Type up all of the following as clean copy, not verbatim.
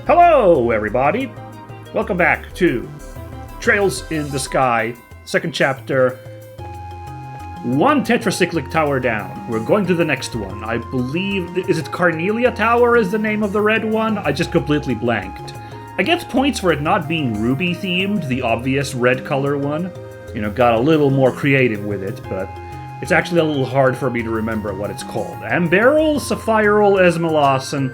Hello, everybody! Welcome back to Trails in the Sky, second chapter, one tetracyclic tower down. We're going to the next one. I believe, is it Carnelia Tower is the name of the red one? I just completely blanked. I get points for it not being ruby themed, the obvious red color one. You know, got a little more creative with it, but it's actually a little hard for me to remember what it's called. Amberyl, Sapphirol, Esmelas, and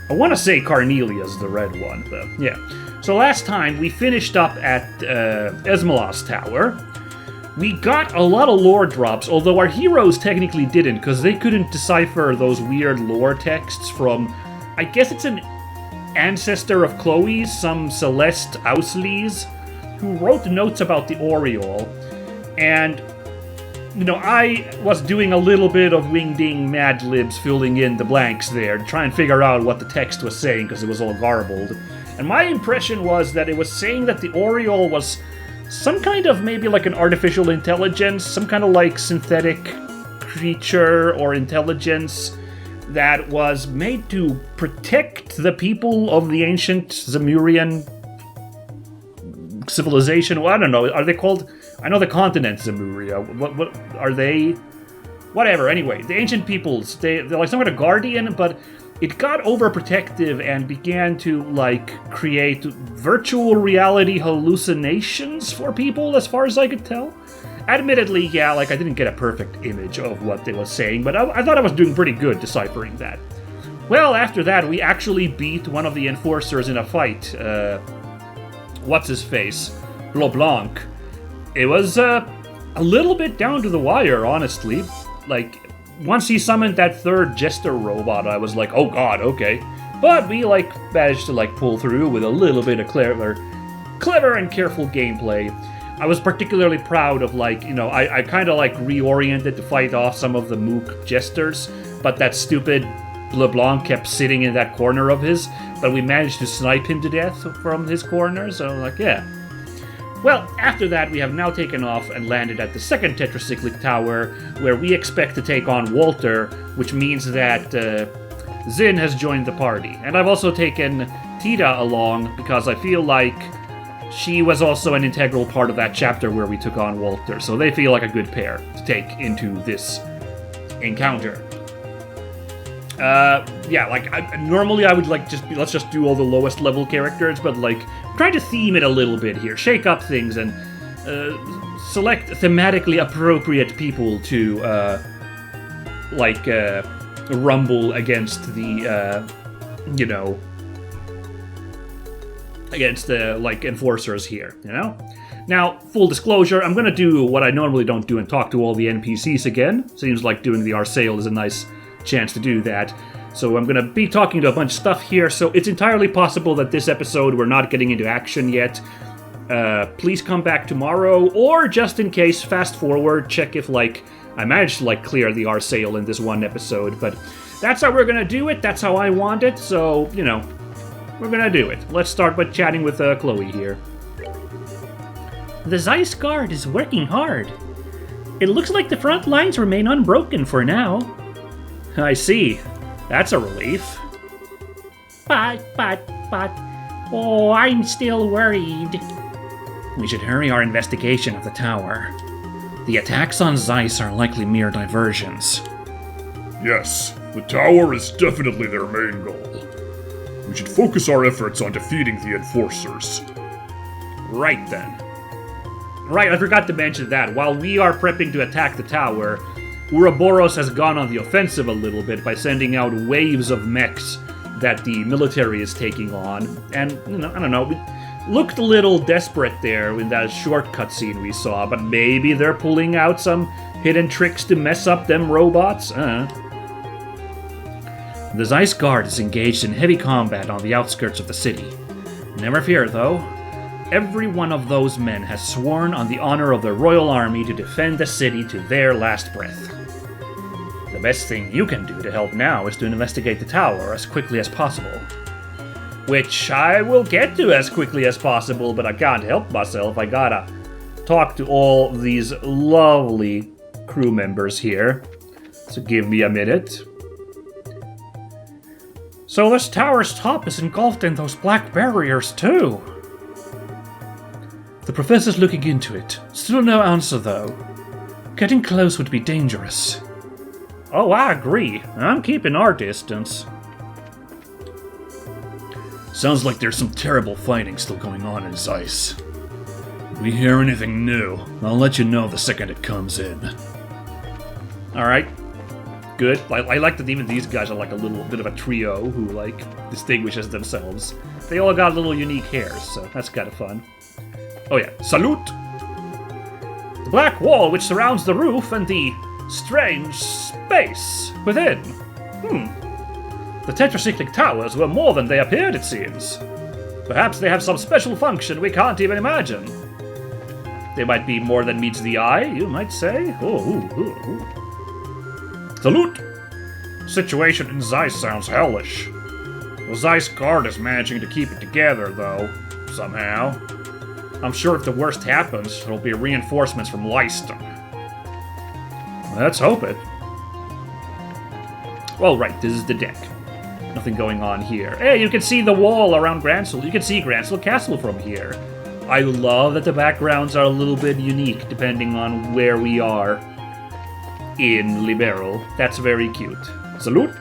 I want to say Carnelia's the red one, but yeah. So last time we finished up at Esmelas Tower. We got a lot of lore drops, although our heroes technically didn't, because they couldn't decipher those weird lore texts from, I guess it's an ancestor of Chloe's, some Celeste Ausleys, who wrote notes about the Oriole. And, you know, I was doing a little bit of wingding Mad Libs filling in the blanks there to try and figure out what the text was saying, because it was all garbled. And my impression was that it was saying that the Oriole was some kind of maybe like an artificial intelligence, some kind of like synthetic creature or intelligence that was made to protect the people of the ancient Zemurian civilization. Well, I don't know. Are they called? I know the continent Zemuria. What are they? Whatever. Anyway, the ancient peoples. They're like some kind of guardian, but it got overprotective and began to, like, create virtual reality hallucinations for people, as far as I could tell. Admittedly, yeah, like, I didn't get a perfect image of what they were saying, but I thought I was doing pretty good deciphering that. Well, after that, we actually beat one of the enforcers in a fight. What's-his-face? LeBlanc. It was, a little bit down to the wire, honestly. Like, once he summoned that third jester robot, I was like, oh god, okay. But we, like, managed to, like, pull through with a little bit of clever and careful gameplay. I was particularly proud of, like, you know, I kind of, like, reoriented to fight off some of the Mook jesters, but that stupid LeBlanc kept sitting in that corner of his, but we managed to snipe him to death from his corner, so, like, yeah. Well, after that, we have now taken off and landed at the second tetracyclic tower, where we expect to take on Walter, which means that Zin has joined the party. And I've also taken Tita along, because I feel like she was also an integral part of that chapter where we took on Walter, so they feel like a good pair to take into this encounter. Yeah, like, normally I would, like, let's just do all the lowest level characters, but, like, try to theme it a little bit here, shake up things, and, select thematically appropriate people to, rumble against the, you know, against the, like, enforcers here, you know? Now, full disclosure, I'm gonna do what I normally don't do and talk to all the NPCs again. Seems like doing the Arsail is a nice chance to do that. So I'm going to be talking to a bunch of stuff here, so it's entirely possible that this episode we're not getting into action yet. Please come back tomorrow, or just in case, fast forward, check if, like, I managed to, like, clear the Arsail in this one episode, but that's how we're going to do it, that's how I want it, so, you know, we're going to do it. Let's start by chatting with Chloe here. The Zeiss Guard is working hard. It looks like the front lines remain unbroken for now. I see. That's a relief. But, oh, I'm still worried. We should hurry our investigation of the tower. The attacks on Zeiss are likely mere diversions. Yes, the tower is definitely their main goal. We should focus our efforts on defeating the enforcers. Right then. Right, I forgot to mention that. While we are prepping to attack the tower, Ouroboros has gone on the offensive a little bit by sending out waves of mechs that the military is taking on. And, you know, I don't know, it looked a little desperate there in that short cutscene we saw, but maybe they're pulling out some hidden tricks to mess up them robots? The Zeiss Guard is engaged in heavy combat on the outskirts of the city. Never fear, though. Every one of those men has sworn on the honor of the Royal Army to defend the city to their last breath. The best thing you can do to help now is to investigate the tower as quickly as possible. Which I will get to as quickly as possible, but I can't help myself. I gotta talk to all these lovely crew members here. So give me a minute. So this tower's top is engulfed in those black barriers too. The professor's looking into it. Still no answer though. Getting close would be dangerous. Oh, I agree. I'm keeping our distance. Sounds like there's some terrible fighting still going on in Zeiss. If we hear anything new, I'll let you know the second it comes in. Alright. Good. I like that even these guys are like a little bit of a trio who, like, distinguishes themselves. They all got little unique hairs, so that's kind of fun. Oh yeah, salute! The black wall which surrounds the roof and the strange space within. The tetracyclic towers were more than they appeared, it seems. Perhaps they have some special function we can't even imagine. They might be more than meets the eye, you might say. Salute! Situation in Zeiss sounds hellish. The Zeiss guard is managing to keep it together, though, somehow. I'm sure if the worst happens, it'll be reinforcements from Leicester. Let's hope it. Well, right, this is the deck. Nothing going on here. Hey, you can see the wall around Gransel. You can see Gransel Castle from here. I love that the backgrounds are a little bit unique depending on where we are in Liberal. That's very cute. Salute.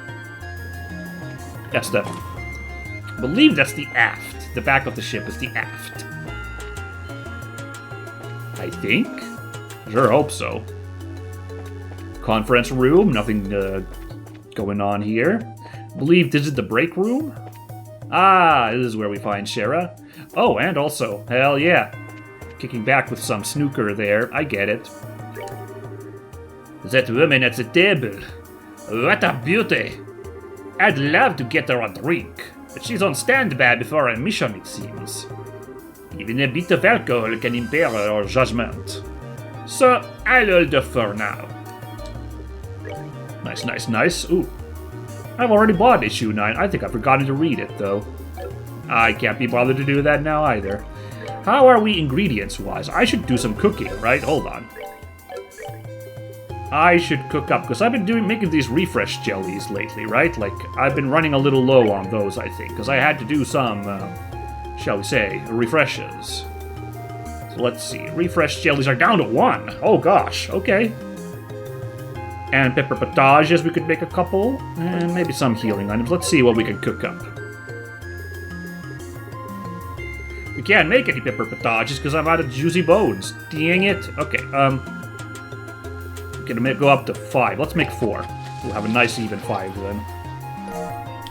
That's the... I believe that's the aft. The back of the ship is the aft. I think. Sure hope so. Conference room. Nothing going on here. I believe this is the break room. Ah, this is where we find Shara. Oh, and also, hell yeah. Kicking back with some snooker there. I get it. That woman at the table. What a beauty. I'd love to get her a drink. But she's on standby before a mission, it seems. Even a bit of alcohol can impair her judgment. So, I'll hold off for now. Nice, nice, nice. Ooh. I've already bought issue 9. I think I've forgotten to read it, though. I can't be bothered to do that now, either. How are we ingredients-wise? I should do some cooking, right? Hold on. I should cook up, because I've been making these refresh jellies lately, right? Like, I've been running a little low on those, I think, because I had to do some, shall we say, refreshes. So let's see. Refresh jellies are down to 1. Oh gosh, okay. And pepper potages, we could make a couple. And maybe some healing items. Let's see what we can cook up. We can't make any pepper potages because I'm out of juicy bones. Dang it. Okay, gonna go up to 5. Let's make 4. We'll have a nice even 5 then.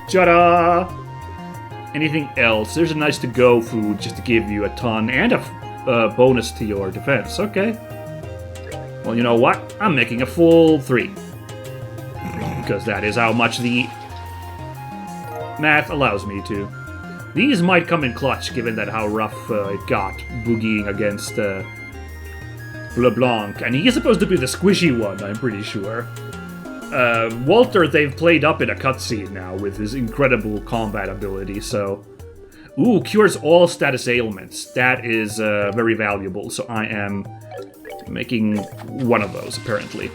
Ta-da! Anything else? There's a nice to-go food just to give you a ton and a bonus to your defense. Okay. Well, you know what? I'm making a full 3. Because that is how much the math allows me to. These might come in clutch, given that how rough it got boogieing against LeBlanc. And he is supposed to be the squishy one, I'm pretty sure. Walter, they've played up in a cutscene now with his incredible combat ability, so... Ooh, cures all status ailments. That is very valuable, so I am making one of those, apparently.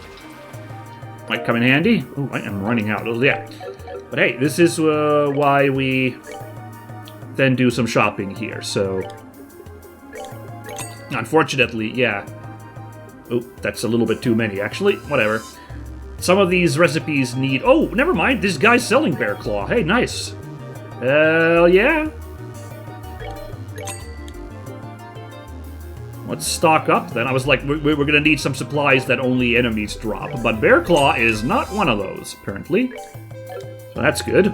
Might come in handy. Ooh, I am running out. Oh, yeah. But hey, this is why we then do some shopping here, so... Unfortunately, yeah. Oh, that's a little bit too many, actually. Whatever. Some of these recipes need... Oh, never mind. This guy's selling bear claw. Hey, nice. Hell yeah. Let's stock up, then. I was like, we're gonna need some supplies that only enemies drop. But bear claw is not one of those, apparently. So that's good.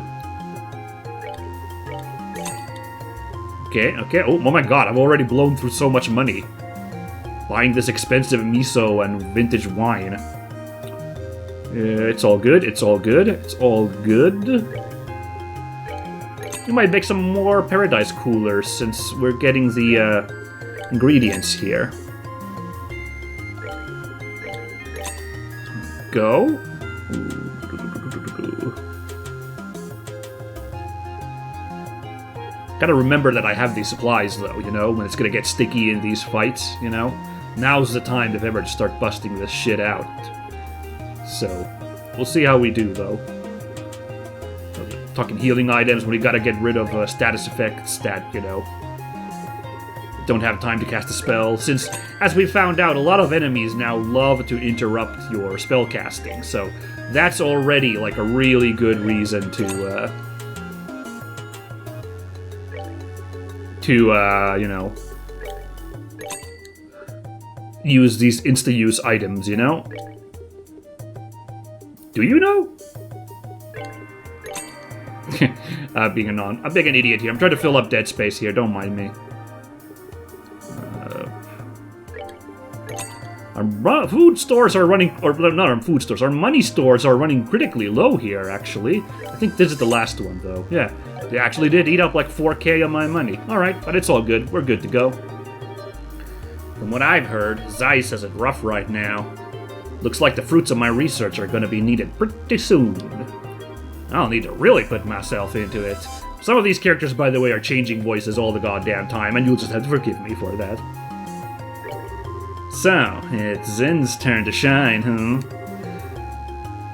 Okay, okay. Oh my god, I've already blown through so much money. Buying this expensive miso and vintage wine. It's all good, it's all good, it's all good. We might make some more paradise coolers since we're getting the ingredients here. Go. Gotta remember that I have these supplies, though, you know, when it's gonna get sticky in these fights, you know? Now's the time, if ever, to start busting this shit out. So, we'll see how we do, though. talking healing items when we gotta get rid of status effects that, you know, don't have time to cast a spell. Since, as we found out, a lot of enemies now love to interrupt your spell casting. So that's already like a really good reason to you know, use these insta-use items, you know? Do you know? I'm being an idiot here. I'm trying to fill up dead space here, don't mind me. Our food stores are running, or not our food stores, our money stores are running critically low here, actually. I think this is the last one, though. Yeah, they actually did eat up like 4K of my money. Alright, but it's all good. We're good to go. From what I've heard, Zeiss has it rough right now. Looks like the fruits of my research are going to be needed pretty soon. I'll need to really put myself into it. Some of these characters, by the way, are changing voices all the goddamn time, and you'll just have to forgive me for that. So, it's Zen's turn to shine,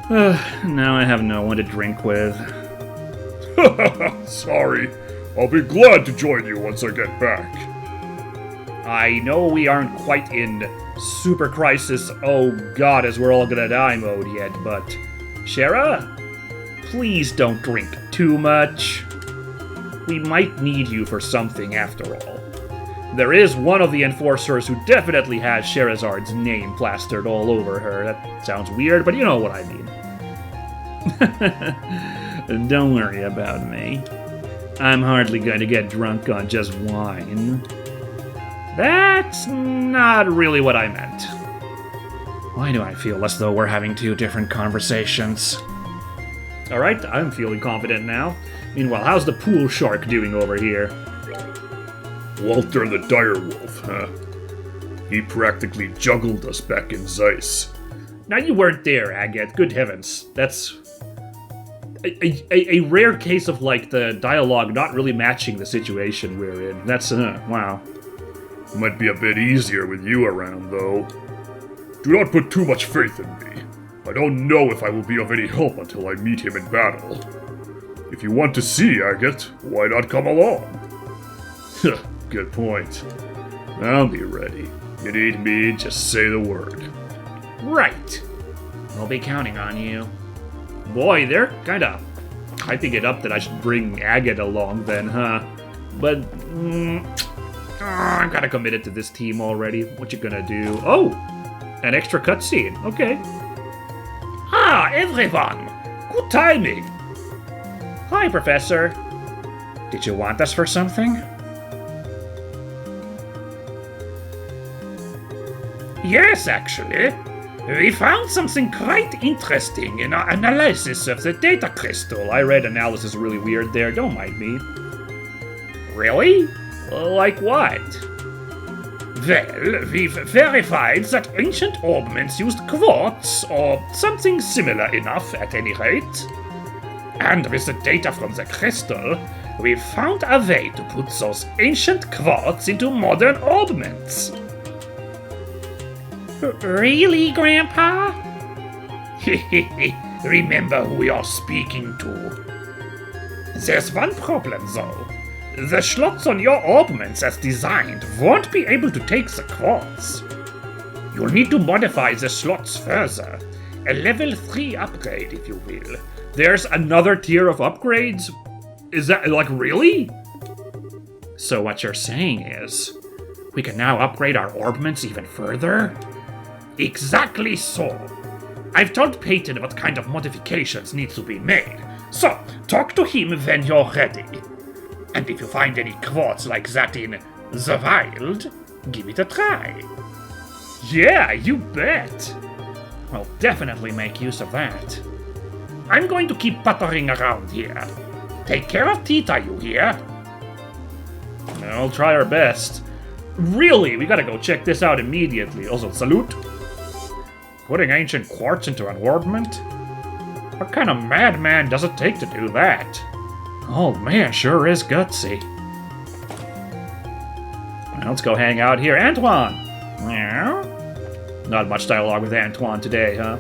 huh? Now I have no one to drink with. Sorry. I'll be glad to join you once I get back. I know we aren't quite in super crisis, oh god, as we're all gonna die mode yet, but... Shara? Please don't drink too much. We might need you for something after all. There is one of the enforcers who definitely has Sherazard's name plastered all over her. That sounds weird, but you know what I mean. Don't worry about me. I'm hardly going to get drunk on just wine. That's not really what I meant. Why do I feel as though we're having two different conversations? Alright, I'm feeling confident now. Meanwhile, how's the pool shark doing over here? Walter the Direwolf, huh? He practically juggled us back in Zeiss. Now you weren't there, Agathe. Good heavens. That's a rare case of, like, the dialogue not really matching the situation we're in. That's, wow. Might be a bit easier with you around, though. Do not put too much faith in me. I don't know if I will be of any help until I meet him in battle. If you want to see Agathe, why not come along? Good point. I'll be ready. You need me, just say the word. Right. I'll be counting on you. Boy, they're kinda hyping it up that I should bring Agathe along then, huh? But, I'm kinda committed to this team already. What you gonna do? Oh! An extra cutscene. Okay. Ah, everyone! Good timing! Hi, Professor. Did you want us for something? Yes, actually. We found something quite interesting in our analysis of the data crystal. I read analysis really weird there, don't mind me. Really? Like what? Well, we've verified that ancient orbments used quartz, or something similar enough at any rate. And with the data from the crystal, we found a way to put those ancient quartz into modern orbments. Really, Grandpa? Remember who you're speaking to. There's one problem, though. The slots on your orbments as designed won't be able to take the quartz. You'll need to modify the slots further. A level 3 upgrade, if you will. There's another tier of upgrades? Is that, like, really? So what you're saying is, we can now upgrade our orbments even further? Exactly so. I've told Peyton what kind of modifications need to be made, so talk to him when you're ready. And if you find any quartz like that in the wild, give it a try. Yeah, you bet. I'll definitely make use of that. I'm going to keep puttering around here. Take care of Tita, you hear? I'll try our best. Really, we gotta go check this out immediately. Also, salute. Putting ancient quartz into an orbment? What kind of madman does it take to do that? Oh man, sure is gutsy. Well, let's go hang out here. Antoine! Meow? Not much dialogue with Antoine today, huh?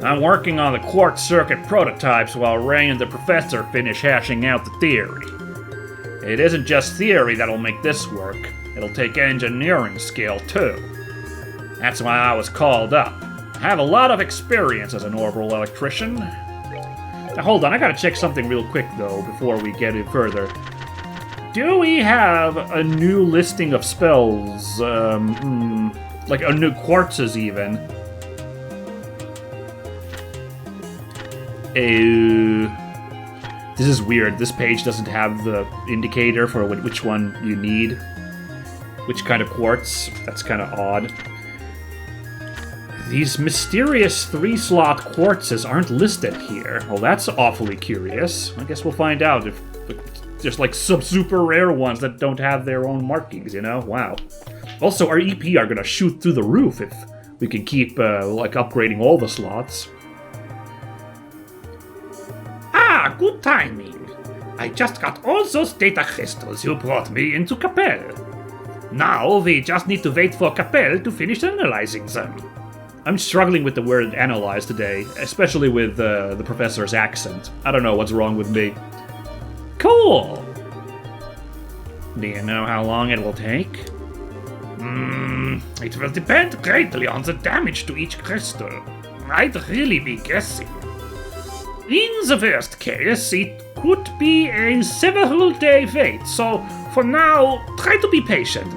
I'm working on the quartz circuit prototypes while Ray and the professor finish hashing out the theory. It isn't just theory that'll make this work, it'll take engineering skill too. That's why I was called up. I have a lot of experience as an orbital electrician. Now hold on, I gotta check something real quick though before we get it further. Do we have a new listing of spells? Like a new quartzes even? This is weird. This page doesn't have the indicator for which one you need. Which kind of quartz. That's kind of odd. These mysterious 3-slot quartzes aren't listed here. Well, that's awfully curious. I guess we'll find out if there's like some super rare ones that don't have their own markings, you know? Wow. Also, our EP are gonna shoot through the roof if we can keep, like, upgrading all the slots. Ah, good timing. I just got all those data crystals you brought me into Capelle. Now we just need to wait for Capelle to finish analyzing them. I'm struggling with the word analyze today, especially with the professor's accent. I don't know what's wrong with me. Cool! Do you know how long it will take? It will depend greatly on the damage to each crystal. I'd really be guessing. In the worst case, it could be a several-day wait, so for now, try to be patient,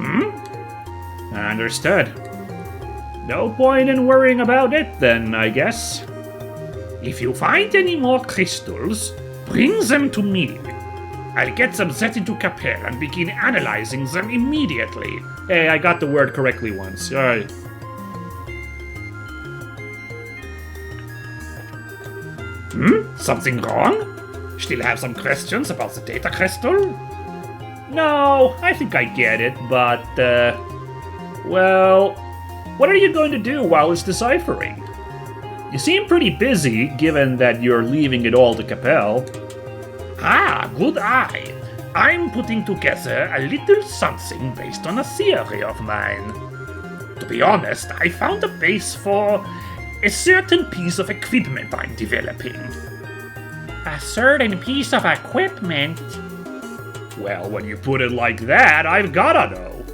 Understood. No point in worrying about it, then, I guess. If you find any more crystals, bring them to me. I'll get them set into Capelle and begin analyzing them immediately. Hey, I got the word correctly once. Alright. Something wrong? Still have some questions about the data crystal? No, I think I get it, but, well, what are you going to do while it's deciphering? You seem pretty busy, given that you're leaving it all to Capelle. Ah, good eye. I'm putting together a little something based on a theory of mine. To be honest, I found a base for a certain piece of equipment I'm developing. A certain piece of equipment? Well, when you put it like that, I've gotta know.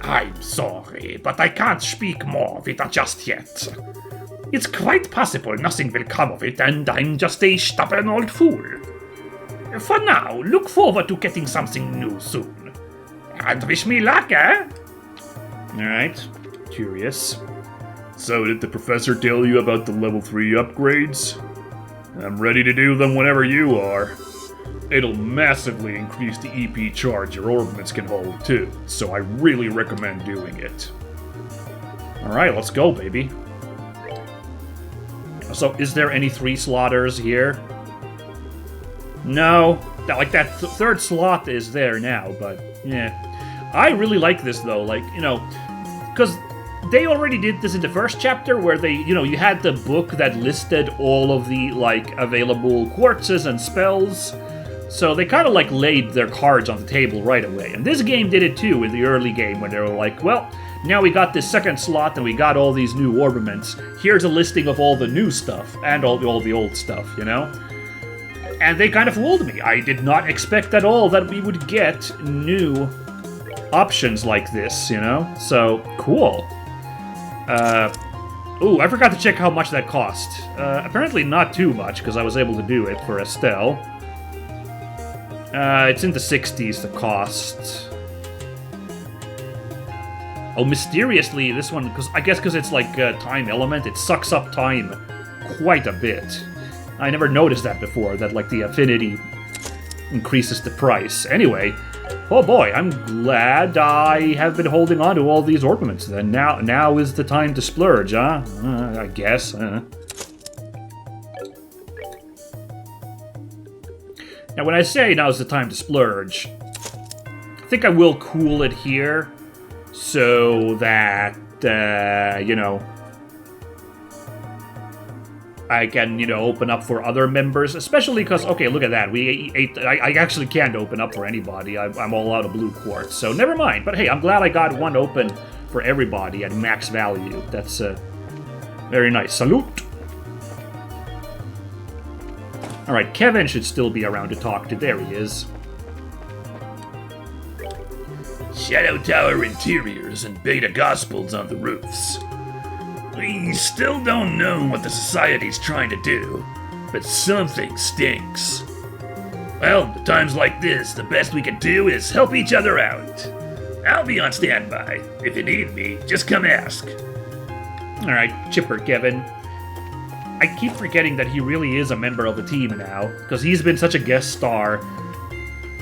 I'm sorry, but I can't speak more of it just yet. It's quite possible nothing will come of it, and I'm just a stubborn old fool. For now, look forward to getting something new soon. And wish me luck, eh? Alright, curious. So did the professor tell you about the level 3 upgrades? I'm ready to do them whenever you are. It'll massively increase the EP charge your orbments can hold too, so I really recommend doing it. Alright, let's go, baby. So, is there any 3-slotters here? No. Like, that third slot is there now, but, yeah. I really like this, though, like, you know, because they already did this in the first chapter, where they, you know, you had the book that listed all of the, like, available quartzes and spells. So they kind of, like, laid their cards on the table right away. And this game did it, too, in the early game, when they were like, well, now we got this second slot and we got all these new orbaments. Here's a listing of all the new stuff and all the old stuff, you know? And they kind of fooled me. I did not expect at all that we would get new options like this, you know? So, cool. Ooh, I forgot to check how much that cost. Apparently not too much, because I was able to do it for Estelle. It's in the 60s, the cost. Oh, mysteriously, this one, because it's like a time element, it sucks up time quite a bit. I never noticed that before, that like the affinity increases the price. Anyway, oh boy, I'm glad I have been holding on to all these ornaments then. Now is the time to splurge, huh? I guess. Now when I say now's the time to splurge, I think I will cool it here so that, you know, I can, you know, open up for other members, especially because, okay, look at that, I actually can't open up for anybody, I'm all out of blue quartz, so never mind, but hey, I'm glad I got one open for everybody at max value, that's, very nice. Salute! Alright, Kevin should still be around to talk to. There he is. Shadow Tower interiors and beta gospels on the roofs. We still don't know what the Society's trying to do, but something stinks. Well, at times like this, the best we can do is help each other out. I'll be on standby. If you need me, just come ask. Alright, chipper Kevin. I keep forgetting that he really is a member of the team now, because he's been such a guest star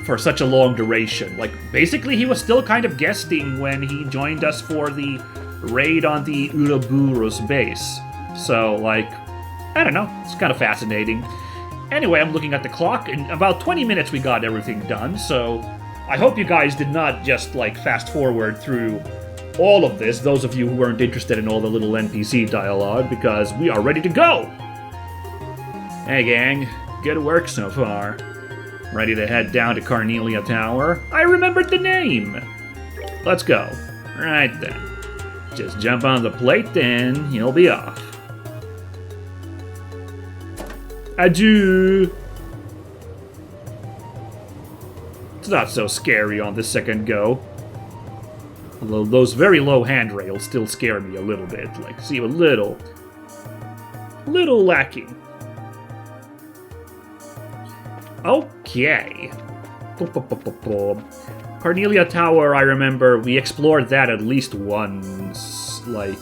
for such a long duration. Like, basically he was still kind of guesting when he joined us for the raid on the Uroboros base. So, like, I don't know, it's kind of fascinating. Anyway, I'm looking at the clock. In about 20 minutes we got everything done, so I hope you guys did not just, like, fast forward through all of this, those of you who weren't interested in all the little NPC dialogue, because we are ready to go! Hey gang, good work so far. Ready to head down to Carnelia Tower? I remembered the name! Let's go. Right then. Just jump on the plate and you'll be off. Adieu! It's not so scary on the second go. Although those very low handrails still scare me a little bit. Like, seem a little lacking. Okay. Carnelia Tower, I remember we explored that at least once. Like,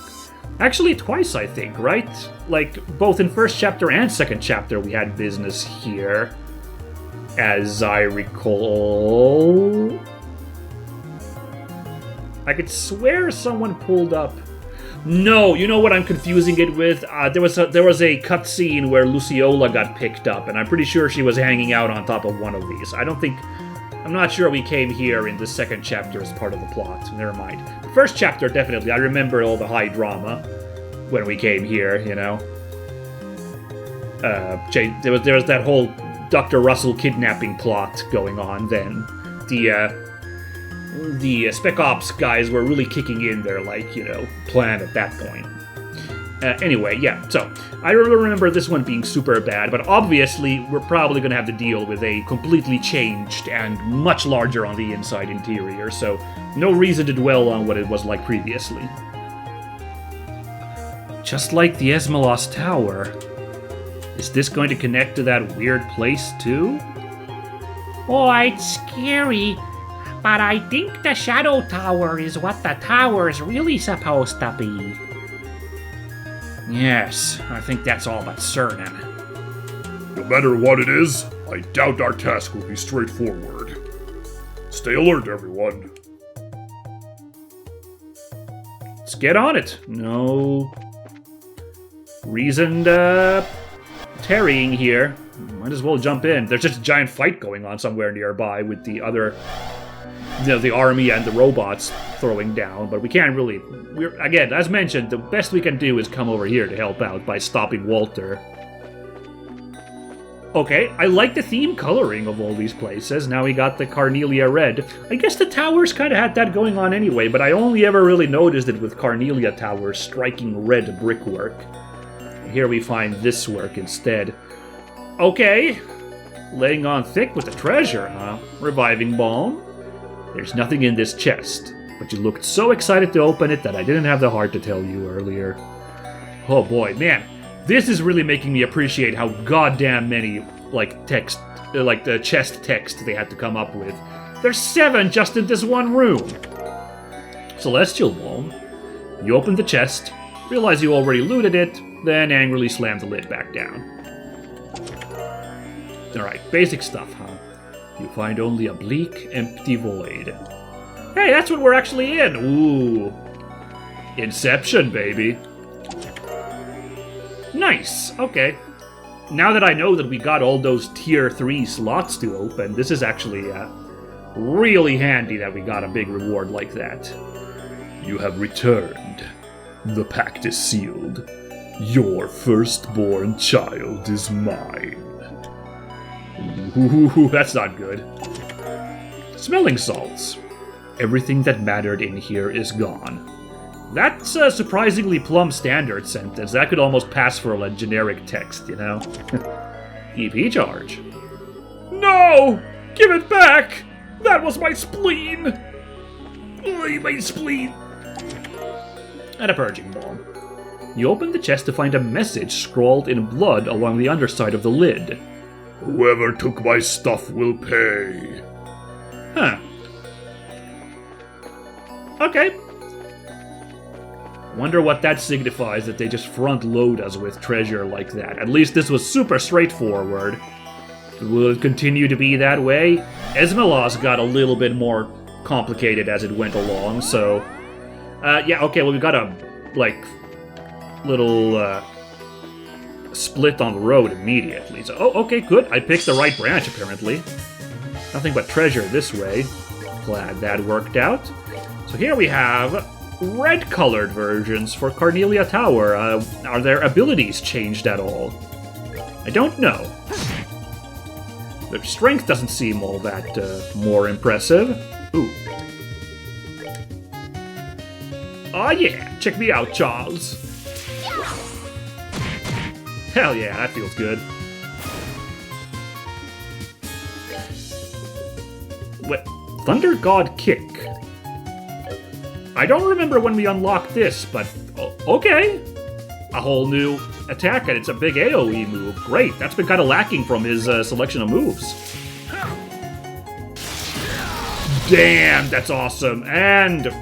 actually twice, I think, right? Like, both in first chapter and second chapter we had business here. As I recall... I could swear someone pulled up... No, you know what I'm confusing it with? There was a cutscene where Luciola got picked up, and I'm pretty sure she was hanging out on top of one of these. I'm not sure we came here in the second chapter as part of the plot. Never mind. The first chapter, definitely. I remember all the high drama when we came here, you know. There was that whole Dr. Russell kidnapping plot going on then. The Spec Ops guys were really kicking in their, like, you know, plan at that point. Anyway, yeah, so, I remember this one being super bad, but obviously we're probably going to have to deal with a completely changed and much larger on the inside interior, so no reason to dwell on what it was like previously. Just like the Esmelos Tower. Is this going to connect to that weird place, too? Oh, it's scary. But I think the Shadow Tower is what the tower is really supposed to be. Yes, I think that's all but certain. No matter what it is, I doubt our task will be straightforward. Stay alert, everyone. Let's get on it. No reasoned tarrying here. Might as well jump in. There's just a giant fight going on somewhere nearby with the other... You know, the army and the robots throwing down, but we can't really... Again, as mentioned, the best we can do is come over here to help out by stopping Walter. Okay, I like the theme coloring of all these places. Now we got the Carnelia Red. I guess the towers kind of had that going on anyway, but I only ever really noticed it with Carnelia Towers striking red brickwork. Here we find this work instead. Okay, laying on thick with the treasure, huh? Reviving balm. There's nothing in this chest, but you looked so excited to open it that I didn't have the heart to tell you earlier. Oh boy, man, this is really making me appreciate how goddamn many, like, the chest text they had to come up with. There's 7 just in this one room! Celestial Balm. You open the chest, realize you already looted it, then angrily slam the lid back down. Alright, basic stuff, huh? You find only a bleak, empty void. Hey, that's what we're actually in! Ooh. Inception, baby. Nice, okay. Now that I know that we got all those tier 3 slots to open, this is actually really handy that we got a big reward like that. You have returned. The pact is sealed. Your firstborn child is mine. Ooh, that's not good. Smelling salts. Everything that mattered in here is gone. That's a surprisingly plumb standard sentence. That could almost pass for a generic text, you know? EP charge. No! Give it back! That was my spleen! Oy, my spleen! And a purging balm. You open the chest to find a message scrawled in blood along the underside of the lid. Whoever took my stuff will pay. Huh. Okay. Wonder what that signifies that they just front load us with treasure like that. At least this was super straightforward. Will it continue to be that way? Esmelas got a little bit more complicated as it went along, so... yeah, okay, well we got a, like, little, split on the road immediately. So, oh, okay, good. I picked the right branch, apparently. Nothing but treasure this way. Glad that worked out. So here we have red-colored versions for Carnelia Tower. Are their abilities changed at all? I don't know. Their strength doesn't seem all that more impressive. Ooh. Oh yeah, check me out, Charles. Hell yeah, that feels good. What? Thunder God Kick. I don't remember when we unlocked this, but okay. A whole new attack, and it's a big AoE move. Great, that's been kind of lacking from his selection of moves. Damn, that's awesome. And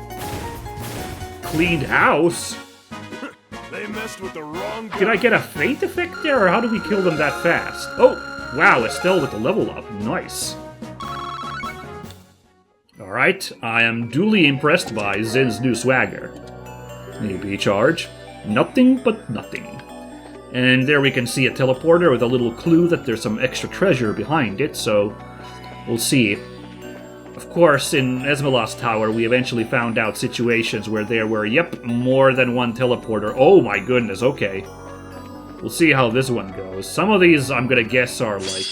cleaned house. They messed with the wrong guy. Did I get a feint effect there, or how do we kill them that fast? Oh, wow, Estelle with the level up. Nice. Alright, I am duly impressed by Zin's new swagger. AP charge. Nothing but nothing. And there we can see a teleporter with a little clue that there's some extra treasure behind it, so we'll see. Of course, in Esmelas Tower, we eventually found out situations where there were, yep, more than one teleporter. Oh my goodness, okay. We'll see how this one goes. Some of these, I'm gonna guess, are, like,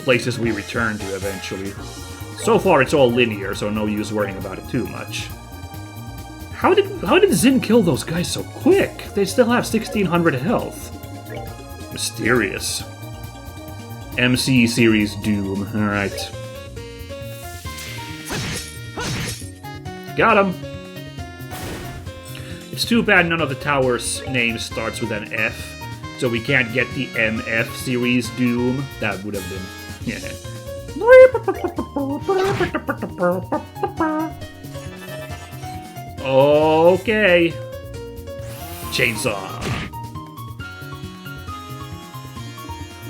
places we return to eventually. So far, it's all linear, so no use worrying about it too much. How did Zin kill those guys so quick? They still have 1600 health. Mysterious. MC Series Doom. Alright. Got him! It's too bad none of the towers' names starts with an F, so we can't get the MF Series Doom. That would have been... yeah. Okay. Chainsaw.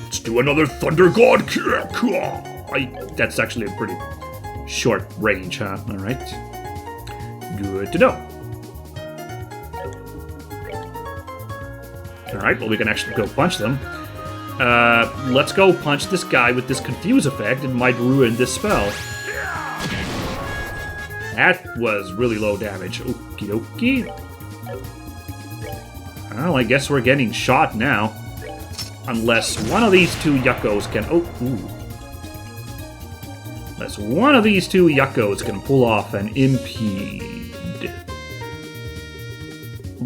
Let's do another Thunder God kick. That's actually a pretty short range, huh? Alright. Good to know. Alright, well we can actually go punch them. Let's go punch this guy with this confuse effect. It might ruin this spell. That was really low damage. Okie dokie. Well, I guess we're getting shot now. Unless one of these two yuckos can... oh, ooh. Unless one of these two yuckos can pull off an impede.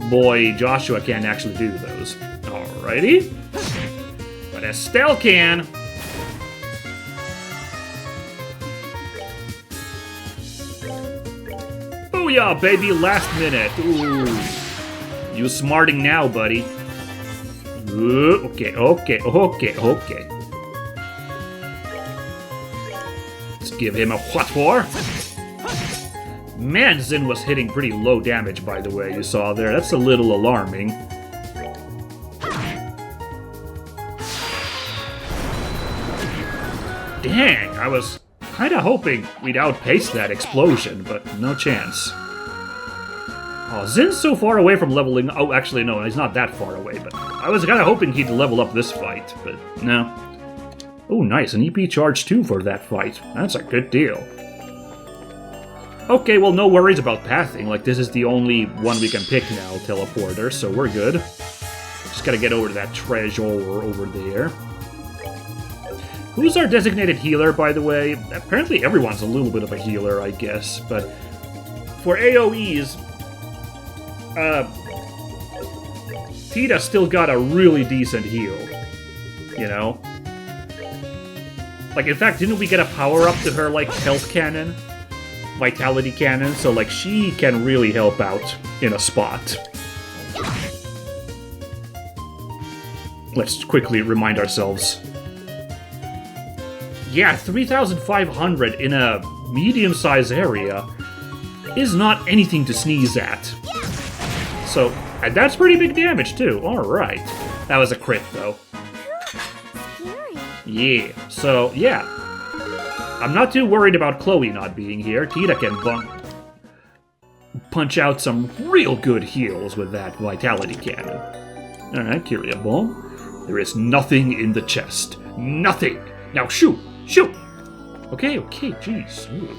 Boy, Joshua can't actually do those. Alrighty. But Estelle can. Booyah, baby, last minute. Ooh. You smarting now, buddy. Okay. Let's give him a what for? Man, Zin was hitting pretty low damage, by the way, you saw there. That's a little alarming. Dang, I was kinda hoping we'd outpace that explosion, but no chance. Oh, Zin's so far away from leveling... oh, actually, no, he's not that far away, but I was kinda hoping he'd level up this fight, but no. Oh, nice, an EP charge too for that fight. That's a good deal. Okay, well, no worries about pathing. Like, this is the only one we can pick now, teleporter, so we're good. Just gotta get over to that treasure over there. Who's our designated healer, by the way? Apparently everyone's a little bit of a healer, I guess, but for AoEs, Tita still got a really decent heal. you know? Like, in fact, didn't we get a power-up to her, like, health cannon? Vitality cannon, so, like, she can really help out in a spot. Let's quickly remind ourselves. Yeah, 3,500 in a medium-sized area is not anything to sneeze at. So, and that's pretty big damage, too. Alright. That was a crit, though. Yeah, so, yeah. I'm not too worried about Chloe not being here. Tita can punch out some real good heals with that Vitality Cannon. Alright, Kyria Bomb. There is nothing in the chest. Nothing! Now shoot! Shoot! Okay, jeez. Ooh.